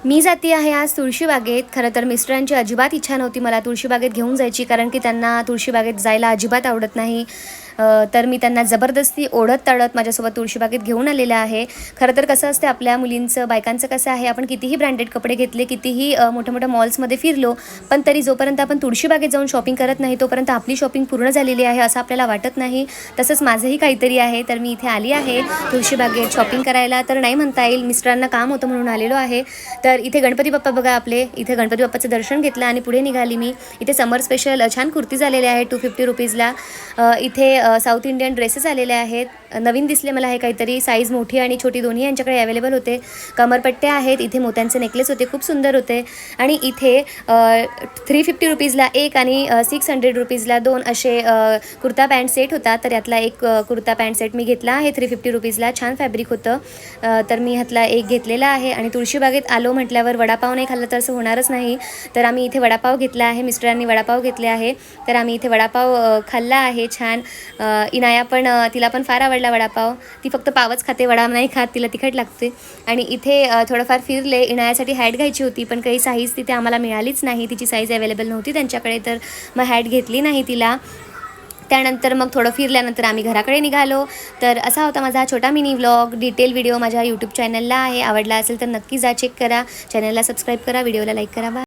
मी जाते आहे आज तुळशीबागेत. खरं तर मिस्टरांची अजिबात इच्छा नव्हती मला तुळशीबागेत घेऊन जायची, कारण की त्यांना तुळशीबागेत जायला अजिबात आवडत नाही. तर मी त्यांना जबरदस्ती ओढत ताडत माझ्यासोबत तुळशीबागेत घेऊन आलेलं आहे. खरं तर कसं असते आपल्या मुलींचं, बायकांचं कसं आहे, आपण कितीही ब्रँडेड कपडे घेतले, कितीही मोठ्या-मोठ्या मॉल्समध्ये फिरलो, पण तरी जोपर्यंत आपण तुळशीबागेत जाऊन शॉपिंग करत नाही तोपर्यंत आपली शॉपिंग पूर्ण झालेली आहे असं आपल्याला वाटत नाही. तसंच माझंही काहीतरी आहे. तर मी इथे आली आहे तुळशीबागेत शॉपिंग करायला, तर नाही म्हणता येईल, मिस्टरांना काम होतं म्हणून आलेलो आहे. तर इथे गणपती बाप्पा बघा आपले, इथे गणपती बाप्पाचं दर्शन घेतलं आणि पुढे निघाली मी. इथे समर स्पेशल छान कुर्ती झालेले आहे 250 रुपीजला. इथे साऊथ इंडियन ड्रेसेस आलेले आहेत. नवीन दिसले मला हे काहीतरी. साईज मोठी आणि छोटी दोन्ही यांच्याकडे अवेलेबल होते. कमरपट्टे आहेत. इथे मोत्यांचे नेकलेस होते, खूप सुंदर होते. आणि इथे 350 रुपीजला एक आणि 600 रुपीजला दोन असे कुर्ता पॅन्ट सेट होता. तर यातला एक कुर्ता पॅन्ट सेट मी घेतला आहे 350 रुपीजला. छान फॅब्रिक होतं. तर मी ह्यातला एक घेतलेला आहे. आणि तुळशीबागेत आलो म्हटल्यावर वडापाव नाही खाल्ला तर असं होणारच नाही. तर आम्ही इथे वडापाव घेतला आहे. मिस्टरांनी वडापाव घेतले आहे. तर आम्ही इथे वडापाव खाल्ला आहे छान. इनाया पण, तिला पण फार आवडला वडापाव. ती फक्त पावच खाते, वडा नाही खात, तिला तिखट लागते. आणि इथे थोडंफार फिरले. इनायासाठी हॅट घ्यायची होती, पण काही साईज तिथे आम्हाला मिळालीच नाही. तिची साईज अवेलेबल नव्हती त्यांच्याकडे, तर मग हॅट घेतली नाही तिला. त्यानंतर मग थोडं फिरल्यानंतर आम्ही घराकडे निघालो. तर असा होता माझा छोटा मिनी व्लॉग. डिटेल व्हिडिओ माझ्या यूट्यूब चॅनलला आहे. आवडला असेल तर नक्की जा, चेक करा. चॅनलला सबस्क्राईब करा, व्हिडिओला लाईक करा. बाय.